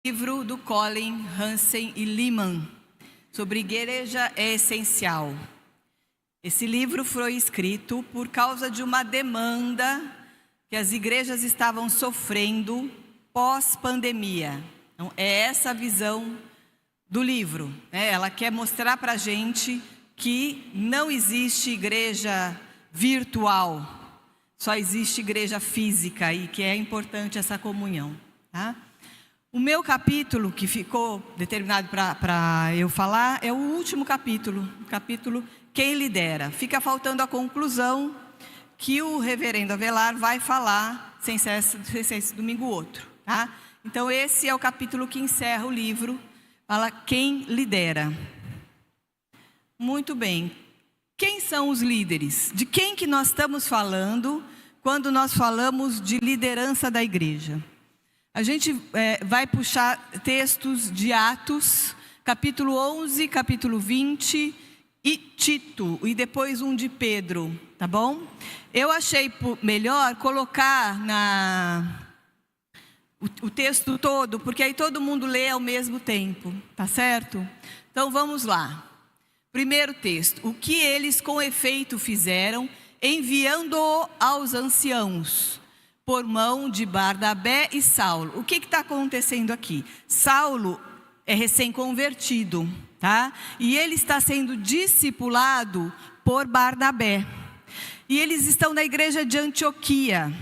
Livro do Colin Hansen e Lehman, sobre igreja é essencial. Esse livro foi escrito por causa de uma demanda que as igrejas estavam sofrendo pós-pandemia. Então, é essa a visão do livro, né? Ela quer mostrar para a gente que não existe igreja virtual, só existe igreja física e que é importante essa comunhão, tá? O meu capítulo, que ficou determinado para eu falar, é o último capítulo, o capítulo Quem Lidera. Fica faltando a conclusão, que o reverendo Avelar vai falar sem ser esse domingo outro, tá? Então esse é o capítulo que encerra o livro, fala Quem Lidera. Muito bem. Quem são os líderes? De quem que nós estamos falando quando nós falamos de liderança da igreja? A gente vai puxar textos de Atos, capítulo 11, capítulo 20 e Tito, e depois um de Pedro, tá bom? Eu achei melhor colocar o texto todo, porque aí todo mundo lê ao mesmo tempo, tá certo? Então vamos lá. Primeiro texto: o que eles com efeito fizeram, enviando-o aos anciãos, por mão de Barnabé e Saulo. O que está acontecendo aqui? Saulo é recém-convertido, tá? E ele está sendo discipulado por Barnabé. E eles estão na igreja de Antioquia.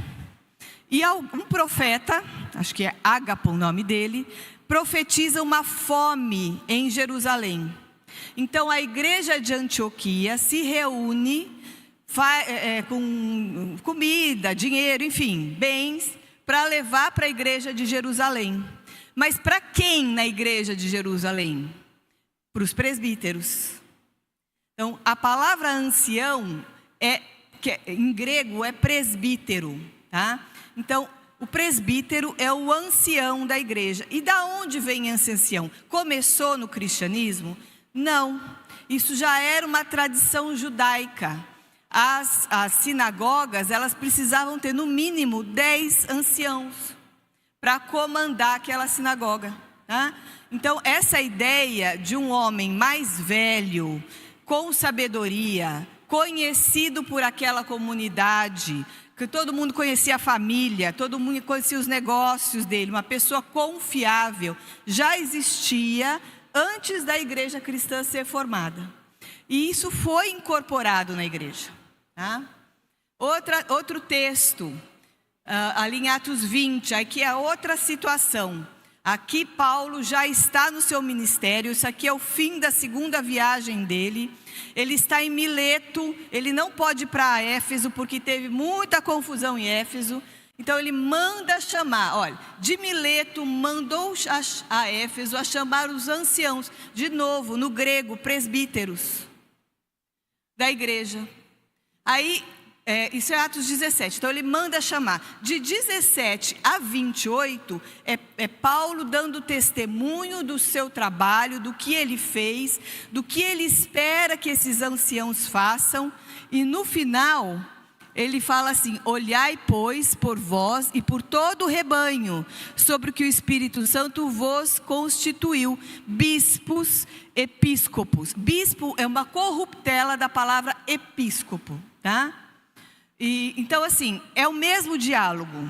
E um profeta, acho que é Ágapo o nome dele, profetiza uma fome em Jerusalém. Então a igreja de Antioquia se reúne com comida, dinheiro, enfim, bens, para levar para a igreja de Jerusalém. Mas para quem na igreja de Jerusalém? Para os presbíteros. Então, a palavra ancião, em grego, é presbítero, tá? Então, o presbítero é o ancião da igreja. E da onde vem esse ancião? Começou no cristianismo? Não, isso já era uma tradição judaica. As sinagogas, elas precisavam ter no mínimo 10 anciãos para comandar aquela sinagoga, tá? Então essa ideia de um homem mais velho, com sabedoria, conhecido por aquela comunidade, que todo mundo conhecia a família, todo mundo conhecia os negócios dele, uma pessoa confiável, já existia antes da igreja cristã ser formada. E isso foi incorporado na igreja. Tá? Outro texto, ali em Atos 20, aqui é outra situação. Aqui Paulo já está no seu ministério, isso aqui é o fim da segunda viagem dele. Ele está em Mileto, ele não pode ir para Éfeso, porque teve muita confusão em Éfeso. Então ele manda chamar, olha, de Mileto mandou a Éfeso a chamar os anciãos, de novo, no grego, presbíteros da igreja. Aí, isso é Atos 17, então ele manda chamar. De 17 a 28, é Paulo dando testemunho do seu trabalho, do que ele fez, do que ele espera que esses anciãos façam. E no final, ele fala assim: olhai, pois, por vós e por todo o rebanho, sobre o que o Espírito Santo vos constituiu, bispos, episcopos. Bispo é uma corruptela da palavra episcopo, tá? Então assim, é o mesmo diálogo.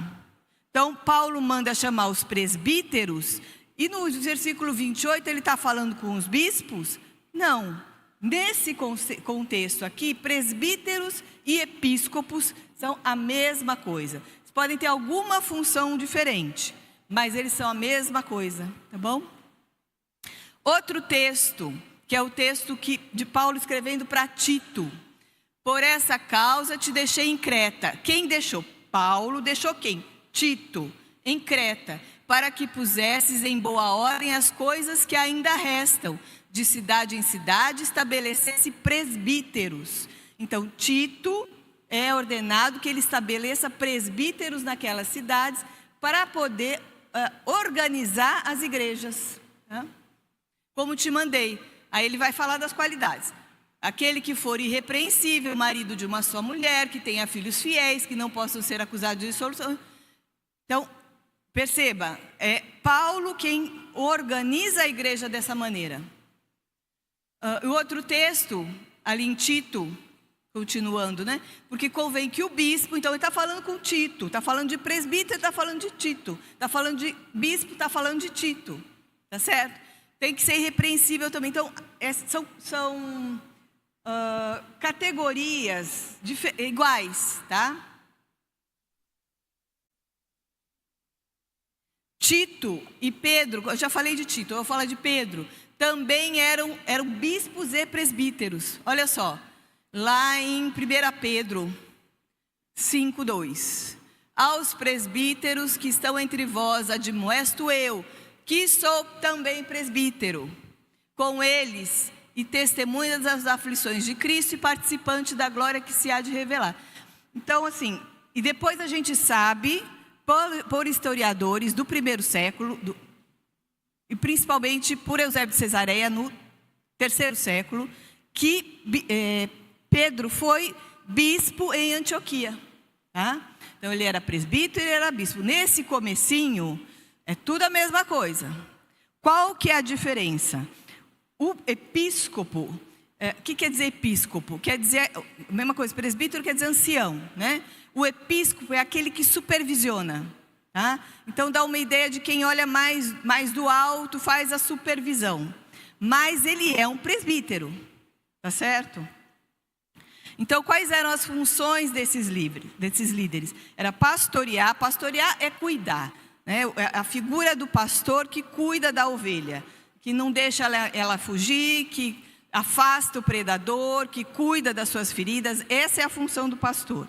Então Paulo manda chamar os presbíteros, e no versículo 28 ele está falando com os bispos? Não. Nesse contexto aqui, presbíteros e episcopos são a mesma coisa. Eles podem ter alguma função diferente, mas eles são a mesma coisa, tá bom? Outro texto, que é o texto de Paulo escrevendo para Tito. Por essa causa te deixei em Creta. Quem deixou? Paulo deixou quem? Tito, em Creta, para que pusesses em boa ordem as coisas que ainda restam. De cidade em cidade estabelecesse presbíteros. Então Tito é ordenado que ele estabeleça presbíteros naquelas cidades para poder organizar as igrejas, tá? Como te mandei. Aí ele vai falar das qualidades. Aquele que for irrepreensível, marido de uma só mulher, que tenha filhos fiéis, que não possam ser acusados de dissolução. Então, Perceba, é Paulo quem organiza a igreja dessa maneira. O outro texto, ali em Tito, continuando, né? Porque convém que o bispo, então ele está falando com Tito, está falando de presbítero, está falando de Tito, está falando de bispo, está falando de Tito, tá certo? Tem que ser irrepreensível também. Então, são categorias iguais, tá? Tito e Pedro, eu já falei de Tito, eu vou falar de Pedro, também eram bispos e presbíteros. Olha só, lá em 1 Pedro 5:2. Aos presbíteros que estão entre vós, admoesto eu, que sou também presbítero, com eles e testemunha das aflições de Cristo e participante da glória que se há de revelar. Então, assim, e depois a gente sabe, por historiadores do primeiro século, e principalmente por Eusébio de Cesareia, no terceiro século, que Pedro foi bispo em Antioquia. Tá? Então ele era presbítero e ele era bispo. Nesse comecinho, é tudo a mesma coisa. Qual que é a diferença? O episcopo, o que quer dizer episcopo? Quer dizer, a mesma coisa, presbítero quer dizer ancião, né? O episcopo é aquele que supervisiona, tá? Então dá uma ideia de quem olha mais do alto, faz a supervisão. Mas ele é um presbítero, tá certo? Então quais eram as funções desses líderes? Era pastorear é cuidar, né? A figura do pastor que cuida da ovelha, que não deixa ela fugir, que afasta o predador, que cuida das suas feridas. Essa é a função do pastor.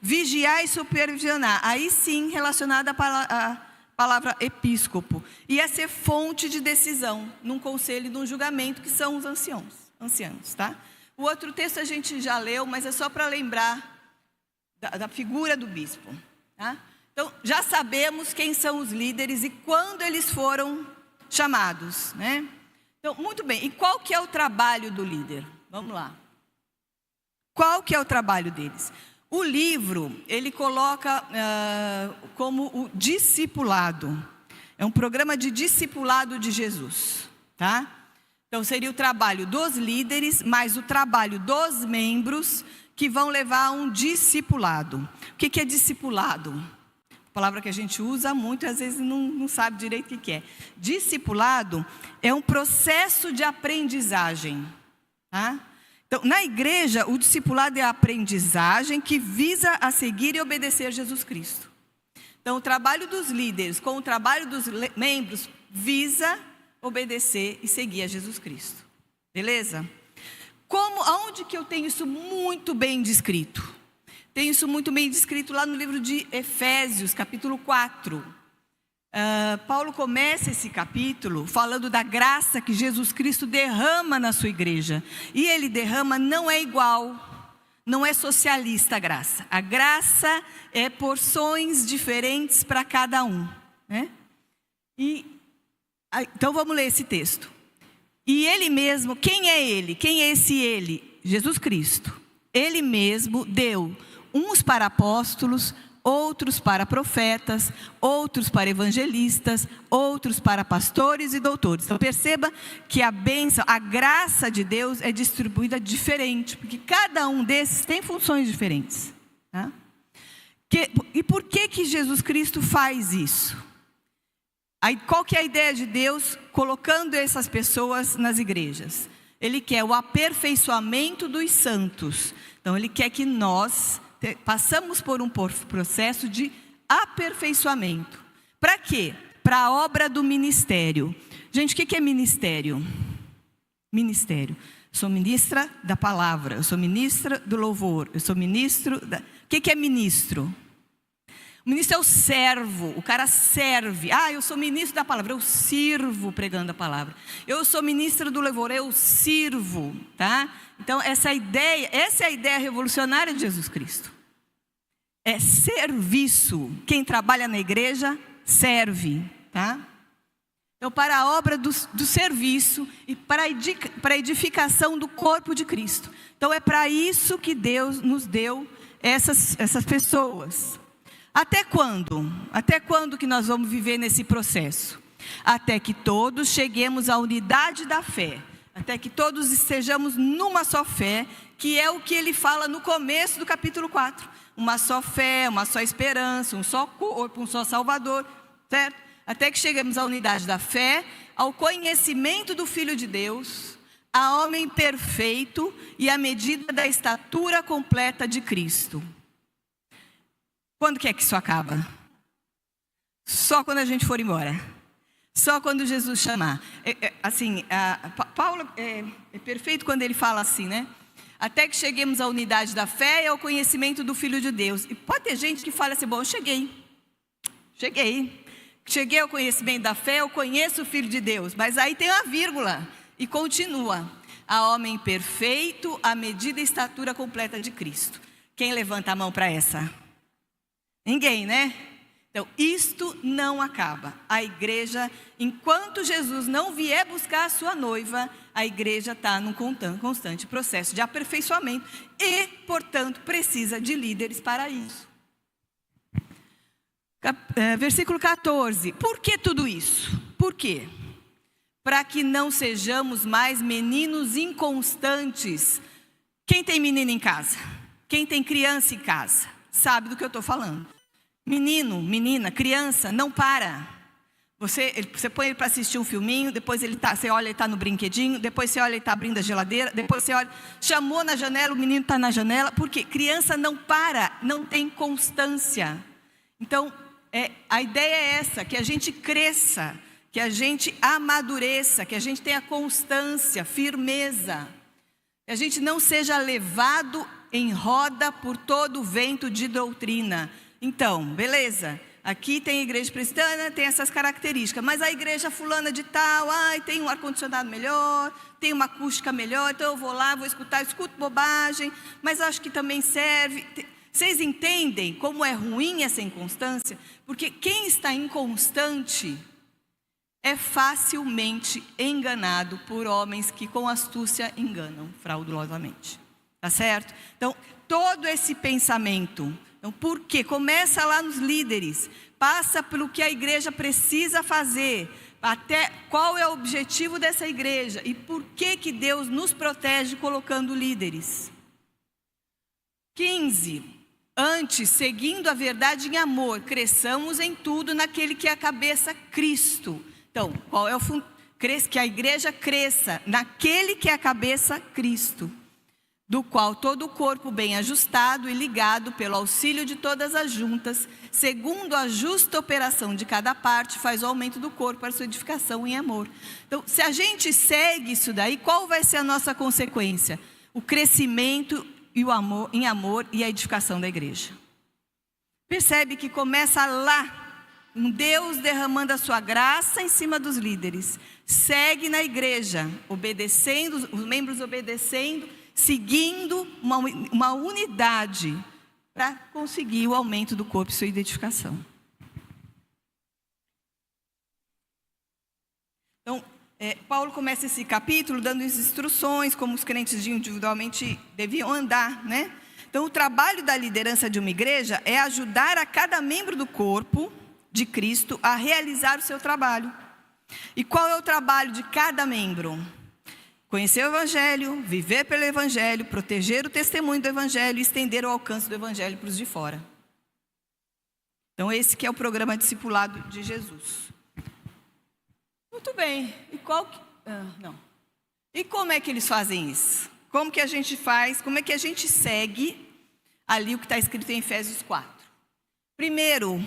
Vigiar e supervisionar, aí sim relacionada à palavra episcopo. E é ser fonte de decisão num conselho e num julgamento, que são os anciãos, tá? O outro texto a gente já leu, mas é só para lembrar da figura do bispo, tá? Então, já sabemos quem são os líderes e quando eles foram chamados, né? Então, muito bem. E qual que é o trabalho do líder? Vamos lá. Qual que é o trabalho deles? O livro, ele coloca como o discipulado. É um programa de discipulado de Jesus, tá? Então, seria o trabalho dos líderes, mais o trabalho dos membros, que vão levar a um discipulado. O que é discipulado? Palavra que a gente usa muito e às vezes não sabe direito o que é. Discipulado é um processo de aprendizagem, tá? Então, na igreja, o discipulado é a aprendizagem que visa a seguir e obedecer a Jesus Cristo. Então, o trabalho dos líderes com o trabalho dos membros visa obedecer e seguir a Jesus Cristo. Beleza? Aonde que eu tenho isso muito bem descrito? Tenho isso muito bem descrito lá no livro de Efésios, capítulo 4. Paulo começa esse capítulo falando da graça que Jesus Cristo derrama na sua igreja. E ele derrama, não é igual, não é socialista a graça. A graça é porções diferentes para cada um, né? Então vamos ler esse texto. E ele mesmo, quem é ele? Quem é esse ele? Jesus Cristo. Ele mesmo deu uns para apóstolos, outros para profetas, outros para evangelistas, outros para pastores e doutores. Então perceba que a bênção, a graça de Deus é distribuída diferente, porque cada um desses tem funções diferentes, tá? E por que Jesus Cristo faz isso? Aí, qual que é a ideia de Deus colocando essas pessoas nas igrejas? Ele quer o aperfeiçoamento dos santos. Então ele quer que nós passamos por um processo de aperfeiçoamento. Para quê? Para a obra do ministério. Gente, o que é ministério? Ministério. Eu sou ministra da palavra, eu sou ministra do louvor, eu sou ministro da... O que é ministro? O ministro é o servo, o cara serve. Eu sou ministro da palavra, eu sirvo pregando a palavra. Eu sou ministro do louvor, eu sirvo, tá? Então essa é a ideia revolucionária de Jesus Cristo. É serviço. Quem trabalha na igreja, serve, tá? Então, para a obra do serviço e para a edificação do corpo de Cristo. Então, é para isso que Deus nos deu essas pessoas. Até quando? Até quando que nós vamos viver nesse processo? Até que todos cheguemos à unidade da fé. Até que todos estejamos numa só fé, que é o que ele fala no começo do capítulo 4. Uma só fé, uma só esperança, um só corpo, um só Salvador, certo? Até que cheguemos à unidade da fé, ao conhecimento do Filho de Deus, a homem perfeito e à medida da estatura completa de Cristo. Quando que é que isso acaba? Só quando a gente for embora. Só quando Jesus chamar. Paulo é perfeito quando ele fala assim, né? Até que cheguemos à unidade da fé e ao conhecimento do Filho de Deus. E pode ter gente que fala assim, bom, eu cheguei. Cheguei ao conhecimento da fé, eu conheço o Filho de Deus. Mas aí tem uma vírgula e continua. A homem perfeito, à medida e estatura completa de Cristo. Quem levanta a mão para essa? Ninguém, né? Então, isto não acaba. A igreja, enquanto Jesus não vier buscar a sua noiva, a igreja está num constante processo de aperfeiçoamento e, portanto, precisa de líderes para isso. Versículo 14. Por que tudo isso? Por quê? Para que não sejamos mais meninos inconstantes. Quem tem menino em casa? Quem tem criança em casa? Sabe do que eu estou falando. Menino, menina, criança, não para. Você põe ele para assistir um filminho, depois você olha, ele está no brinquedinho, depois você olha, ele está abrindo a geladeira, depois você olha, chamou na janela, o menino está na janela, porque criança não para, não tem constância. Então, a ideia é essa, que a gente cresça, que a gente amadureça, que a gente tenha constância, firmeza, que a gente não seja levado em roda por todo o vento de doutrina. Então, beleza, aqui tem a igreja presbiteriana, tem essas características, mas a igreja fulana de tal, tem um ar-condicionado melhor, tem uma acústica melhor, então eu vou lá, vou escutar, escuto bobagem, mas acho que também serve. Vocês entendem como é ruim essa inconstância? Porque quem está inconstante é facilmente enganado por homens que com astúcia enganam fraudulosamente, tá certo? Então, todo esse pensamento... Então, por quê? Começa lá nos líderes, passa pelo que a igreja precisa fazer, até qual é o objetivo dessa igreja e por que Deus nos protege colocando líderes. 15. Antes, seguindo a verdade em amor, cresçamos em tudo naquele que é a cabeça, Cristo. Então, qual é o fundo? Que a igreja cresça naquele que é a cabeça, Cristo. Do qual todo o corpo bem ajustado e ligado pelo auxílio de todas as juntas, segundo a justa operação de cada parte, faz o aumento do corpo para sua edificação em amor. Então, se a gente segue isso daí, qual vai ser a nossa consequência? O crescimento e o amor, em amor e a edificação da igreja. Percebe que começa lá, um Deus derramando a sua graça em cima dos líderes. Segue na igreja, obedecendo, os membros obedecendo, seguindo uma unidade para conseguir o aumento do corpo e sua identificação. Então, Paulo começa esse capítulo dando as instruções como os crentes individualmente deviam andar, né? Então, o trabalho da liderança de uma igreja é ajudar a cada membro do corpo de Cristo a realizar o seu trabalho. E qual é o trabalho de cada membro? Conhecer o Evangelho, viver pelo Evangelho, proteger o testemunho do Evangelho e estender o alcance do Evangelho para os de fora. Então, esse que é o programa discipulado de Jesus. Muito bem. E como é que eles fazem isso? Como que a gente faz? Como é que a gente segue ali o que está escrito em Efésios 4? Primeiro,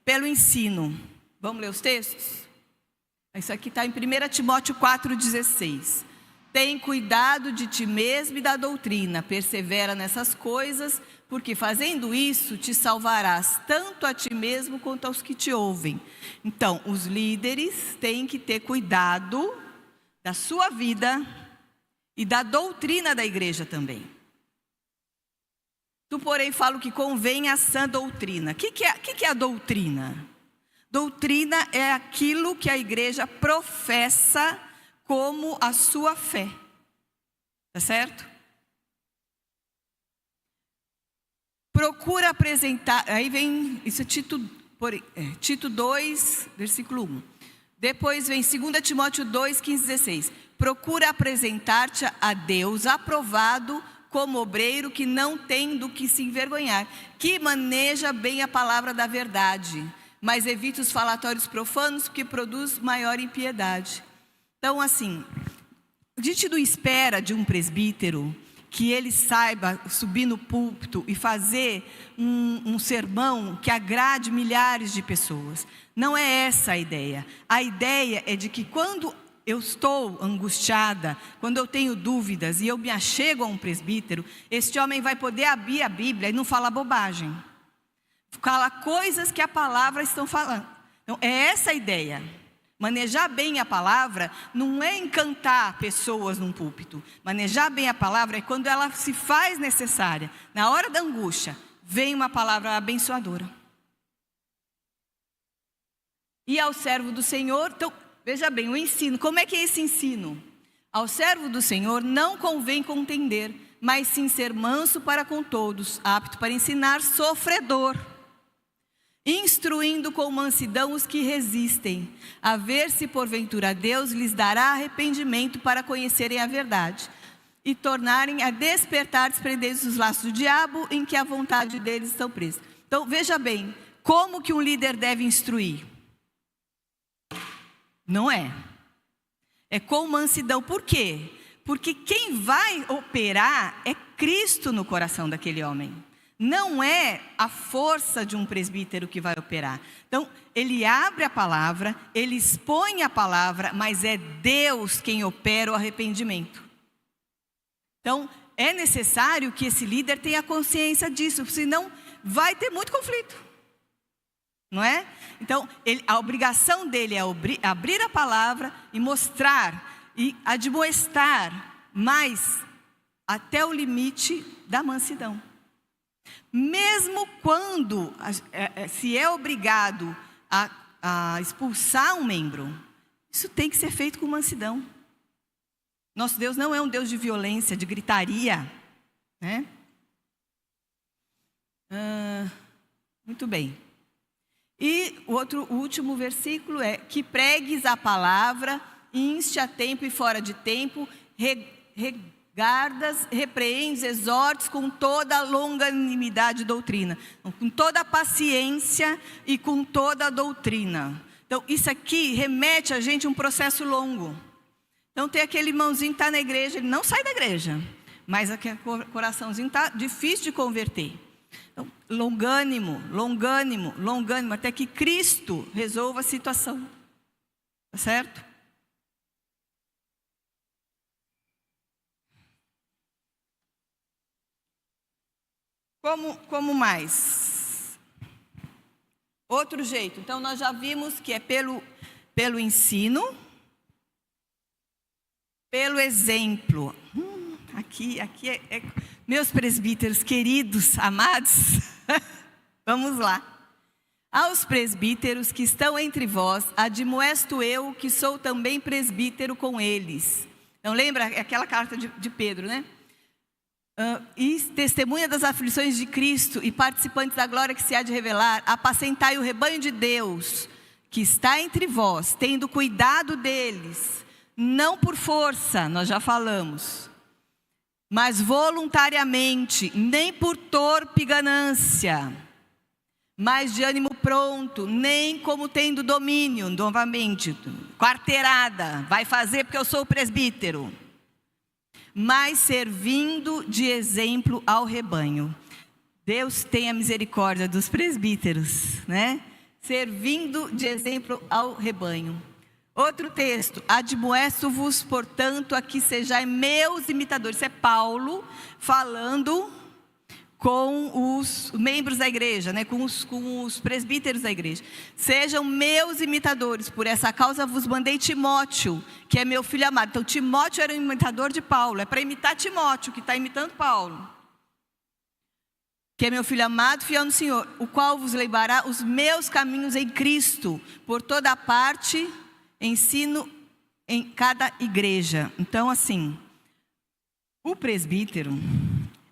pelo ensino. Vamos ler os textos? Isso aqui está em 1 Timóteo 4,16. Tem cuidado de ti mesmo e da doutrina, persevera nessas coisas, porque fazendo isso te salvarás tanto a ti mesmo quanto aos que te ouvem. Então, os líderes têm que ter cuidado da sua vida e da doutrina da igreja também. Tu, porém, falo que convém a sã doutrina. O que é a doutrina? Doutrina é aquilo que a igreja professa como a sua fé. Tá certo? procura apresentar, aí vem, isso é Tito 2, versículo 1. Depois vem 2 Timóteo 2, 15, 16. Procura apresentar-te a Deus aprovado como obreiro que não tem do que se envergonhar, que maneja bem a palavra da verdade, mas evita os falatórios profanos, que produz maior impiedade. Então, assim, a gente não espera de um presbítero que ele saiba subir no púlpito e fazer um sermão que agrade milhares de pessoas. Não é essa a ideia. A ideia é de que quando eu estou angustiada, quando eu tenho dúvidas e eu me achego a um presbítero, este homem vai poder abrir a Bíblia e não falar bobagem. Fala coisas que a palavra estão falando. Então, é essa a ideia. Manejar bem a palavra não é encantar pessoas num púlpito. Manejar bem a palavra é quando ela se faz necessária. Na hora da angústia, vem uma palavra abençoadora. E ao servo do Senhor, então, veja bem, o ensino. Como é que é esse ensino? Ao servo do Senhor não convém contender, mas sim ser manso para com todos, apto para ensinar, sofredor, instruindo com mansidão os que resistem, a ver se porventura Deus lhes dará arrependimento para conhecerem a verdade e tornarem a despertar, desprendendo os laços do diabo em que a vontade deles estão presas. Então, veja bem, como que um líder deve instruir? Não é. É com mansidão. Por quê? Porque quem vai operar é Cristo no coração daquele homem. Não é a força de um presbítero que vai operar. Então, ele abre a palavra, ele expõe a palavra, mas é Deus quem opera o arrependimento. Então, é necessário que esse líder tenha consciência disso, senão vai ter muito conflito. Não é? Então, a obrigação dele é abrir a palavra e mostrar e admoestar, mas até o limite da mansidão. Mesmo quando se é obrigado a expulsar um membro, isso tem que ser feito com mansidão. Nosso Deus não é um Deus de violência, de gritaria, né? Muito bem. E o último versículo é: que pregues a palavra, inste a tempo e fora de tempo, regardas, repreendes, exortes com toda a longanimidade e doutrina, com toda a paciência e com toda a doutrina. Então, isso aqui remete a gente a um processo longo. Então, tem aquele irmãozinho que está na igreja, ele não sai da igreja, mas aquele coraçãozinho está difícil de converter. Então, longânimo, até que Cristo resolva a situação. Tá certo? Como mais? Outro jeito. Então, nós já vimos que é pelo ensino, pelo exemplo. Aqui é meus presbíteros queridos, amados. Vamos lá. Aos presbíteros que estão entre vós, admoesto eu, que sou também presbítero com eles. Então, lembra aquela carta de Pedro, né? E testemunha das aflições de Cristo e participantes da glória que se há de revelar, apacentai o rebanho de Deus, que está entre vós, tendo cuidado deles, não por força, nós já falamos, mas voluntariamente, nem por torpe ganância, mas de ânimo pronto, nem como tendo domínio, novamente, quarteirada, vai fazer porque eu sou o presbítero, mas servindo de exemplo ao rebanho. Deus tenha misericórdia dos presbíteros, né? Servindo de exemplo ao rebanho. Outro texto: admoesto-vos, portanto, a que sejais meus imitadores. Isso é Paulo falando com os membros da igreja, né? com os presbíteros da igreja. Sejam meus imitadores, por essa causa vos mandei Timóteo, que é meu filho amado. Então, Timóteo era um imitador de Paulo, é para imitar Timóteo, que está imitando Paulo. Que é meu filho amado, fiel no Senhor, o qual vos levará os meus caminhos em Cristo, por toda parte, ensino em cada igreja. Então, assim, o presbítero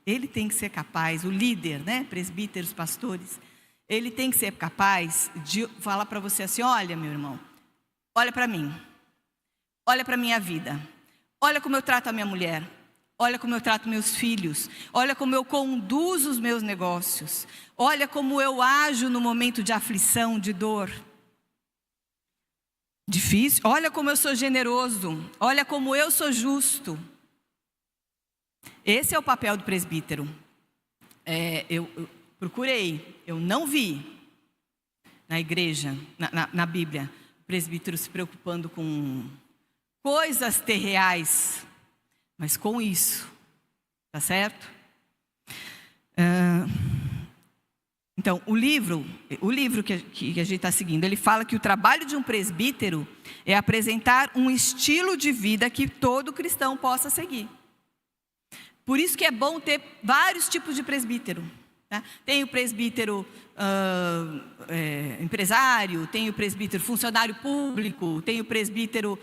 Ele tem que ser capaz, o líder, né? Presbíteros, pastores, ele tem que ser capaz de falar para você assim: olha, meu irmão, olha para mim, olha para a minha vida, olha como eu trato a minha mulher, olha como eu trato meus filhos, olha como eu conduzo os meus negócios, olha como eu ajo no momento de aflição, de dor. Difícil, olha como eu sou generoso, olha como eu sou justo. Esse é o papel do presbítero. Eu procurei, eu não vi na igreja, na Bíblia, o presbítero se preocupando com coisas terreais, mas com isso, tá certo? Então, o livro que a gente está seguindo, ele fala que o trabalho de um presbítero é apresentar um estilo de vida que todo cristão possa seguir. Por isso que é bom ter vários tipos de presbítero. Tá? Tem o presbítero empresário, tem o presbítero funcionário público, tem o presbítero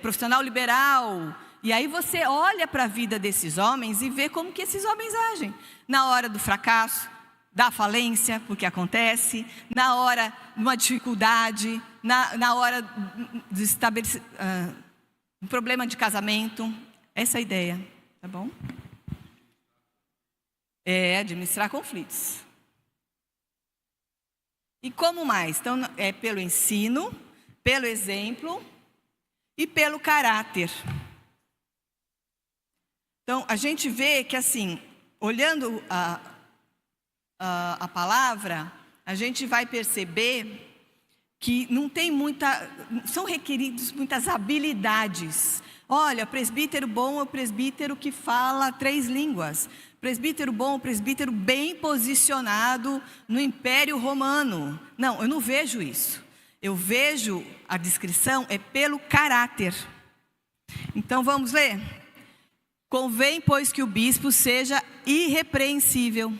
profissional liberal. E aí você olha para a vida desses homens e vê como que esses homens agem. Na hora do fracasso, da falência, porque acontece, na hora de uma dificuldade, na hora de estabelecer um problema de casamento. Essa é a ideia. Tá bom? Administrar conflitos. E como mais? Então, é pelo ensino, pelo exemplo e pelo caráter. Então, a gente vê que assim, olhando a palavra, a gente vai perceber que não tem são requeridos muitas habilidades. Olha, presbítero bom é o presbítero que fala 3 línguas. Presbítero bom é o presbítero bem posicionado no Império Romano. Não, eu não vejo isso. Eu vejo a descrição pelo caráter. Então vamos ler? Convém, pois, que o bispo seja irrepreensível,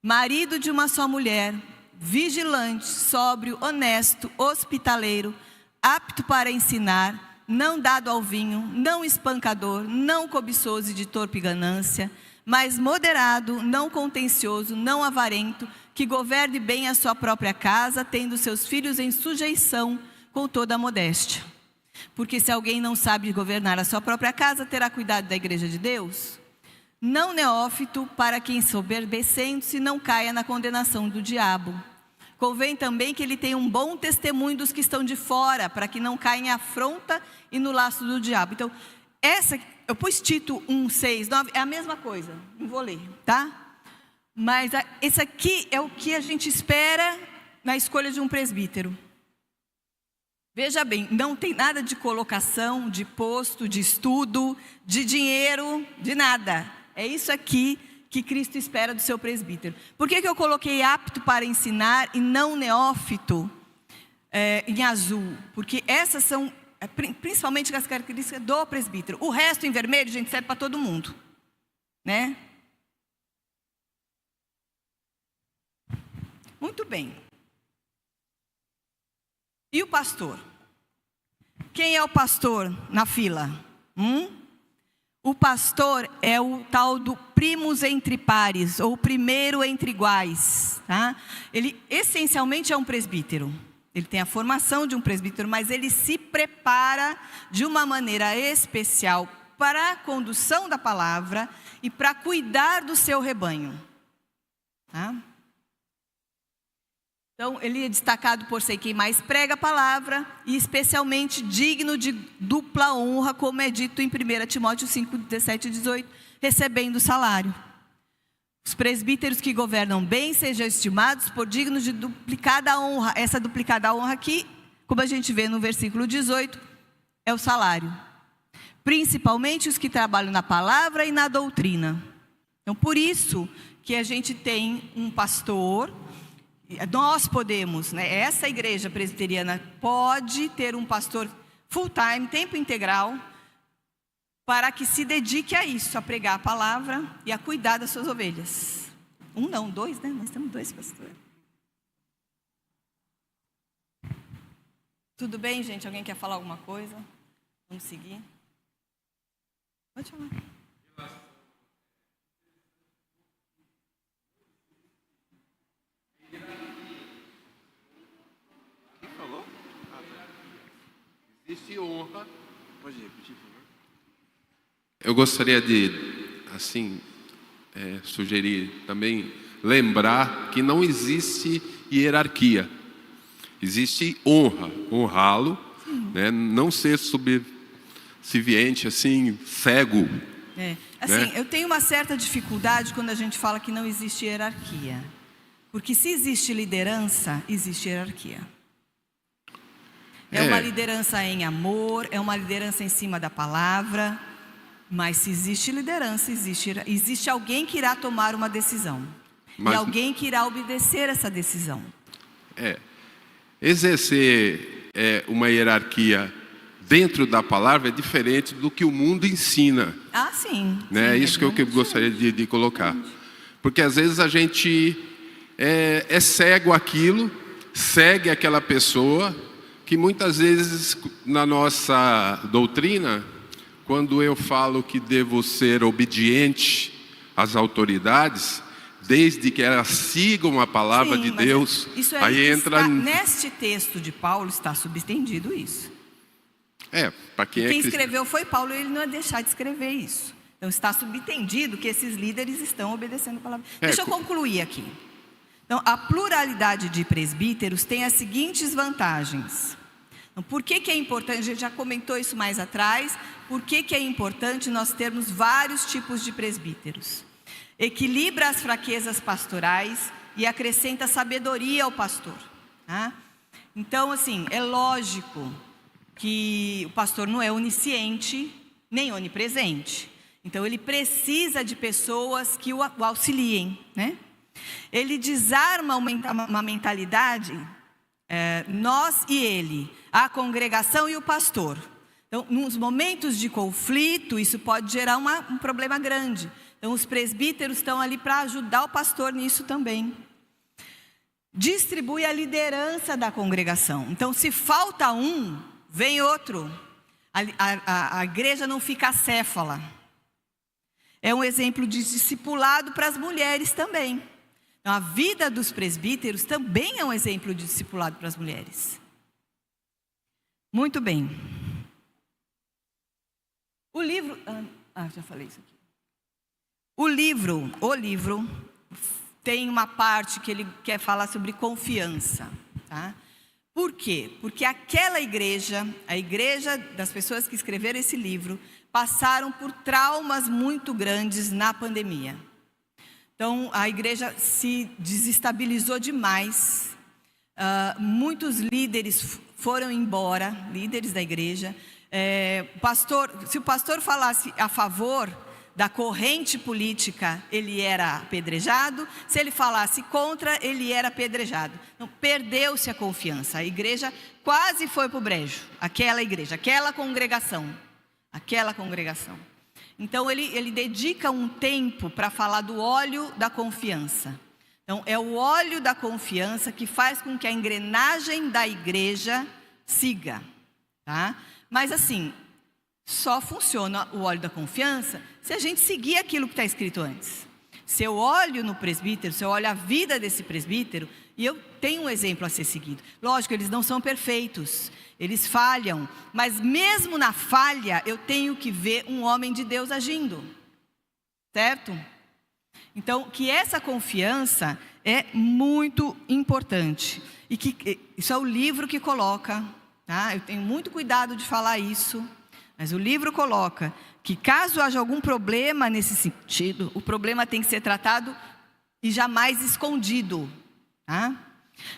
marido de uma só mulher, vigilante, sóbrio, honesto, hospitaleiro, apto para ensinar, não dado ao vinho, não espancador, não cobiçoso e de torpe ganância, mas moderado, não contencioso, não avarento, que governe bem a sua própria casa, tendo seus filhos em sujeição com toda a modéstia. Porque se alguém não sabe governar a sua própria casa, terá cuidado da igreja de Deus? Não neófito, para que ensoberbecendo-se não caia na condenação do diabo. Convém também que ele tenha um bom testemunho dos que estão de fora, para que não caia em afronta e no laço do diabo. Então, eu pus Tito 1, 6, 9, é a mesma coisa, não vou ler, tá? Mas esse aqui é o que a gente espera na escolha de um presbítero. Veja bem, não tem nada de colocação, de posto, de estudo, de dinheiro, de nada. É isso aqui que Cristo espera do seu presbítero. Por que eu coloquei apto para ensinar e não neófito em azul? Porque essas são principalmente as características do presbítero. O resto em vermelho, gente, serve para todo mundo, né? Muito bem. E o pastor? Quem é o pastor na fila? O pastor é o tal do primus entre pares, ou primeiro entre iguais. Tá? Ele essencialmente é um presbítero. Ele tem a formação de um presbítero, mas ele se prepara de uma maneira especial para a condução da palavra e para cuidar do seu rebanho. Tá? Então, ele é destacado por ser quem mais prega a palavra e especialmente digno de dupla honra, como é dito em 1 Timóteo 5, 17 e 18, recebendo salário. Os presbíteros que governam bem sejam estimados por dignos de duplicada honra. Essa duplicada honra aqui, como a gente vê no versículo 18, é o salário. Principalmente os que trabalham na palavra e na doutrina. Então, por isso que a gente tem um pastor. Nós podemos, né? Essa igreja presbiteriana pode ter um pastor full time, tempo integral, para que se dedique a isso, a pregar a palavra e a cuidar das suas ovelhas. Um não, 2, né? Nós temos 2 pastores. Tudo bem, gente? Alguém quer falar alguma coisa? Vamos seguir? Pode falar. Existe honra. Pode repetir, por favor. Eu gostaria de, assim, sugerir também, lembrar que não existe hierarquia. Existe honra, honrá-lo, né? Não ser subserviente, assim, cego. Assim, eu tenho uma certa dificuldade quando a gente fala que não existe hierarquia. Porque se existe liderança, existe hierarquia. É uma liderança em amor, é uma liderança em cima da palavra. Mas se existe liderança, existe alguém que irá tomar uma decisão. E alguém que irá obedecer essa decisão. Exercer uma hierarquia dentro da palavra é diferente do que o mundo ensina. Sim. Né? É isso que eu gostaria de colocar. Porque às vezes a gente é cego àquilo, segue aquela pessoa, que muitas vezes na nossa doutrina, quando eu falo que devo ser obediente às autoridades, desde que elas sigam a palavra de Deus, aí entra... Neste texto de Paulo está subentendido isso. Para quem escreveu foi Paulo, ele não ia deixar de escrever isso. Então está subentendido que esses líderes estão obedecendo a palavra. Deixa eu concluir aqui. Então, a pluralidade de presbíteros tem as seguintes vantagens. Então, por que é importante? A gente já comentou isso mais atrás. Por que é importante nós termos vários tipos de presbíteros? Equilibra as fraquezas pastorais e acrescenta sabedoria ao pastor. Tá? Então, assim, é lógico que o pastor não é onisciente nem onipresente. Então, ele precisa de pessoas que o auxiliem, né? Ele desarma uma mentalidade, nós e ele, a congregação e o pastor. Então, nos momentos de conflito, isso pode gerar um problema grande. Então, os presbíteros estão ali para ajudar o pastor nisso também. Distribui a liderança da congregação. Então, se falta um, vem outro. A igreja não fica acéfala. É um exemplo de discipulado para as mulheres também. Então, a vida dos presbíteros também é um exemplo de discipulado para as mulheres. Muito bem. O livro... já falei isso aqui. O livro tem uma parte que ele quer falar sobre confiança. Tá? Por quê? Porque aquela igreja, a igreja das pessoas que escreveram esse livro, passaram por traumas muito grandes na pandemia. Então, a igreja se desestabilizou demais. Muitos líderes foram embora, líderes da igreja. Se o pastor falasse a favor da corrente política, ele era apedrejado. Se ele falasse contra, ele era apedrejado. Então, perdeu-se a confiança. A igreja quase foi para o brejo. Aquela igreja, aquela congregação. Então, ele dedica um tempo para falar do óleo da confiança. Então, é o óleo da confiança que faz com que a engrenagem da igreja siga. Tá? Mas assim, só funciona o óleo da confiança se a gente seguir aquilo que está escrito antes. Se eu olho no presbítero, se eu olho a vida desse presbítero, e eu tenho um exemplo a ser seguido. Lógico, eles não são perfeitos, eles falham, mas mesmo na falha, eu tenho que ver um homem de Deus agindo. Certo? Então, que essa confiança é muito importante. E que isso é o livro que coloca, tá? Eu tenho muito cuidado de falar isso, mas o livro coloca que caso haja algum problema nesse sentido, o problema tem que ser tratado e jamais escondido. Tá?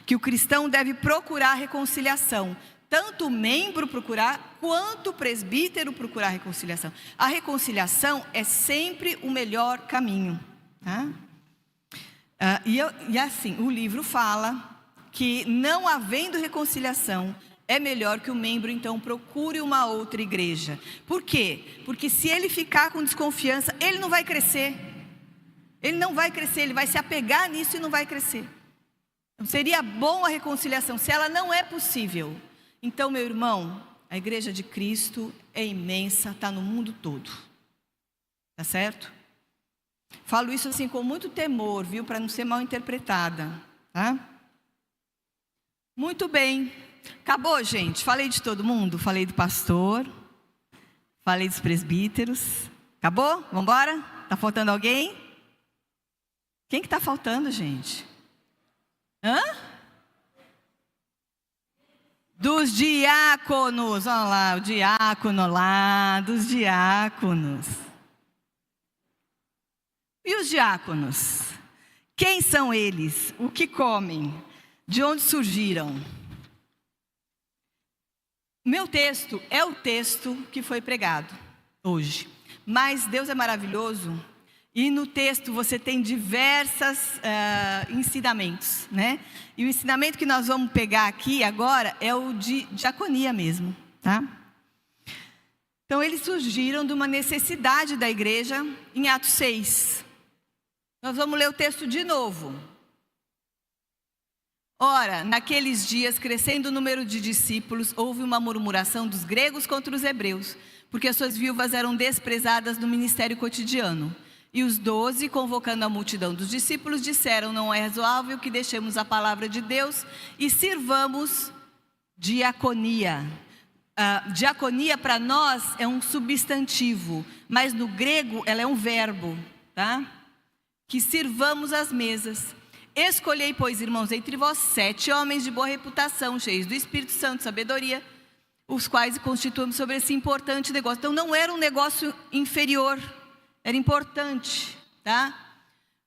Que o cristão deve procurar reconciliação. Tanto o membro procurar, quanto o presbítero procurar reconciliação. A reconciliação é sempre o melhor caminho. Tá? E assim, o livro fala que não havendo reconciliação, é melhor que o membro então procure uma outra igreja. Por quê? Porque se ele ficar com desconfiança, ele não vai crescer. Ele não vai crescer, ele vai se apegar nisso e não vai crescer. Então, seria bom a reconciliação, se ela não é possível. Então, meu irmão, a igreja de Cristo é imensa, está no mundo todo. Tá certo? Falo isso assim com muito temor, viu? Para não ser mal interpretada. Tá? Muito bem. Acabou, gente? Falei de todo mundo? Falei do pastor, falei dos presbíteros. Acabou? Vamos embora? Está faltando alguém? Quem que está faltando, gente? Hã? Dos diáconos. Olha lá, o diácono lá, dos diáconos. E os diáconos? Quem são eles? O que comem? De onde surgiram? Meu texto é o texto que foi pregado hoje. Mas Deus é maravilhoso e no texto você tem diversos ensinamentos, né? E o ensinamento que nós vamos pegar aqui agora é o de diaconia mesmo, tá? Então eles surgiram de uma necessidade da igreja em Atos 6. Nós vamos ler o texto de novo. Ora, naqueles dias, crescendo o número de discípulos, houve uma murmuração dos gregos contra os hebreus, porque as suas viúvas eram desprezadas no ministério cotidiano. E os 12, convocando a multidão dos discípulos, disseram: não é razoável que deixemos a palavra de Deus e sirvamos diaconia. Diaconia para nós é um substantivo, mas no grego ela é um verbo, tá? Que sirvamos as mesas. Escolhei, pois, irmãos, entre vós 7 homens de boa reputação, cheios do Espírito Santo, sabedoria, os quais constituam sobre esse importante negócio. Então não era um negócio inferior, era importante, tá?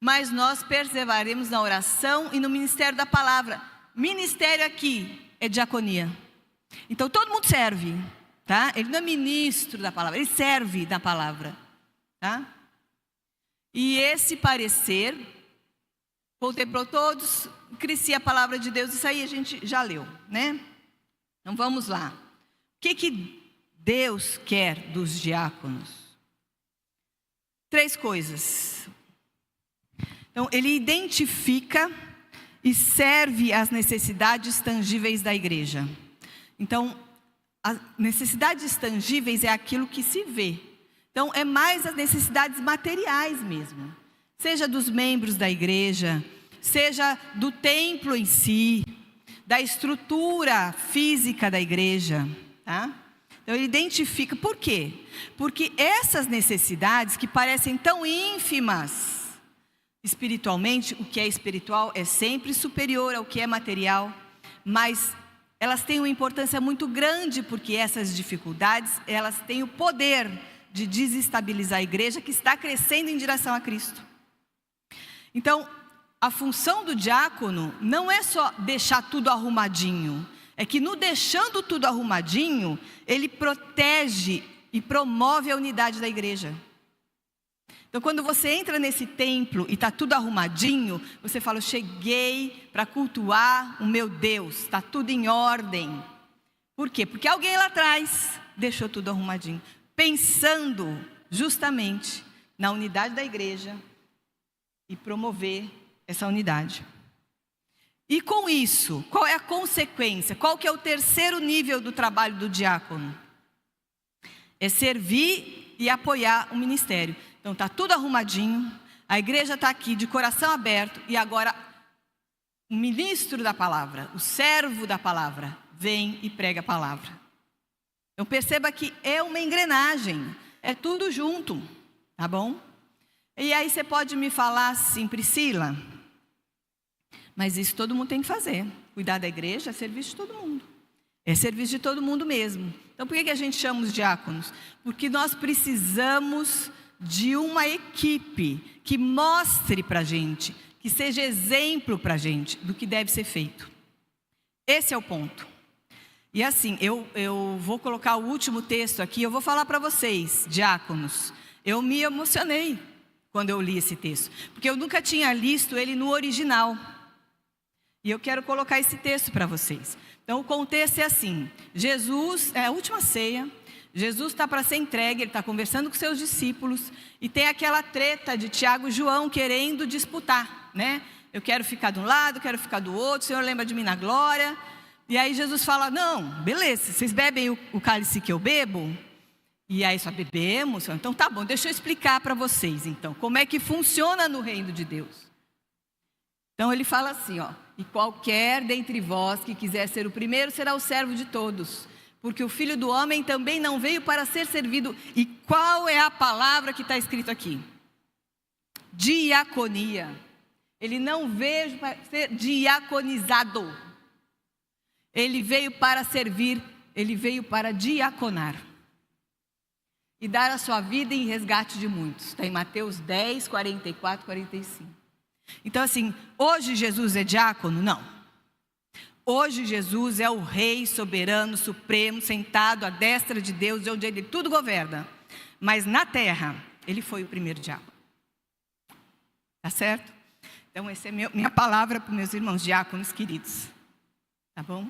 Mas nós perseveraremos na oração e no ministério da palavra. Ministério aqui é diaconia. Então todo mundo serve, tá? Ele não é ministro da palavra, ele serve da palavra, tá? E esse parecer contemplou todos, crescia a palavra de Deus. Isso aí a gente já leu, né? Então vamos lá. O que Deus quer dos diáconos? 3 coisas. Então, ele identifica e serve as necessidades tangíveis da igreja. Então, as necessidades tangíveis é aquilo que se vê. Então, é mais as necessidades materiais mesmo. Seja dos membros da igreja, seja do templo em si, da estrutura física da igreja, tá? Então ele identifica, por quê? Porque essas necessidades que parecem tão ínfimas, espiritualmente, o que é espiritual é sempre superior ao que é material, mas elas têm uma importância muito grande, porque essas dificuldades, elas têm o poder de desestabilizar a igreja que está crescendo em direção a Cristo. Então, a função do diácono não é só deixar tudo arrumadinho. É que no deixando tudo arrumadinho, ele protege e promove a unidade da igreja. Então, quando você entra nesse templo e está tudo arrumadinho, você fala: eu cheguei para cultuar o meu Deus, está tudo em ordem. Por quê? Porque alguém lá atrás deixou tudo arrumadinho, pensando justamente na unidade da igreja e promover essa unidade. E com isso, qual é a consequência? Qual que é o terceiro nível do trabalho do diácono? É servir e apoiar o ministério. Então está tudo arrumadinho, a igreja está aqui de coração aberto, e agora o ministro da palavra, o servo da palavra, vem e prega a palavra. Então perceba que é uma engrenagem, é tudo junto, tá bom? E aí você pode me falar assim: Priscila, mas isso todo mundo tem que fazer. Cuidar da igreja é serviço de todo mundo. É serviço de todo mundo mesmo. Então por que a gente chama os diáconos? Porque nós precisamos de uma equipe que mostre para a gente, que seja exemplo para a gente do que deve ser feito. Esse é o ponto. E assim, eu vou colocar o último texto aqui, eu vou falar para vocês, diáconos. Eu me emocionei quando eu li esse texto, porque eu nunca tinha lido ele no original. E eu quero colocar esse texto para vocês. Então o contexto é assim: Jesus, é a última ceia, Jesus está para ser entregue, ele está conversando com seus discípulos, e tem aquela treta de Tiago e João querendo disputar, né? Eu quero ficar de um lado, quero ficar do outro, o Senhor lembra de mim na glória. E aí Jesus fala: não, beleza, vocês bebem o cálice que eu bebo? E aí só bebemos. Então tá bom, deixa eu explicar para vocês então, como é que funciona no reino de Deus. Então ele fala assim, ó: E qualquer dentre vós que quiser ser o primeiro será o servo de todos. Porque o Filho do Homem também não veio para ser servido. E qual é a palavra que está escrito aqui? Diaconia. Ele não veio para ser diaconizado. Ele veio para servir, ele veio para diaconar. E dar a sua vida em resgate de muitos. Está em Mateus 10, 44, 45. Então assim, hoje Jesus é diácono? Não. Hoje Jesus é o Rei soberano, supremo, sentado à destra de Deus, de onde ele tudo governa. Mas na terra, ele foi o primeiro diácono. Tá certo? Então essa é minha palavra para os meus irmãos diáconos queridos. Tá bom?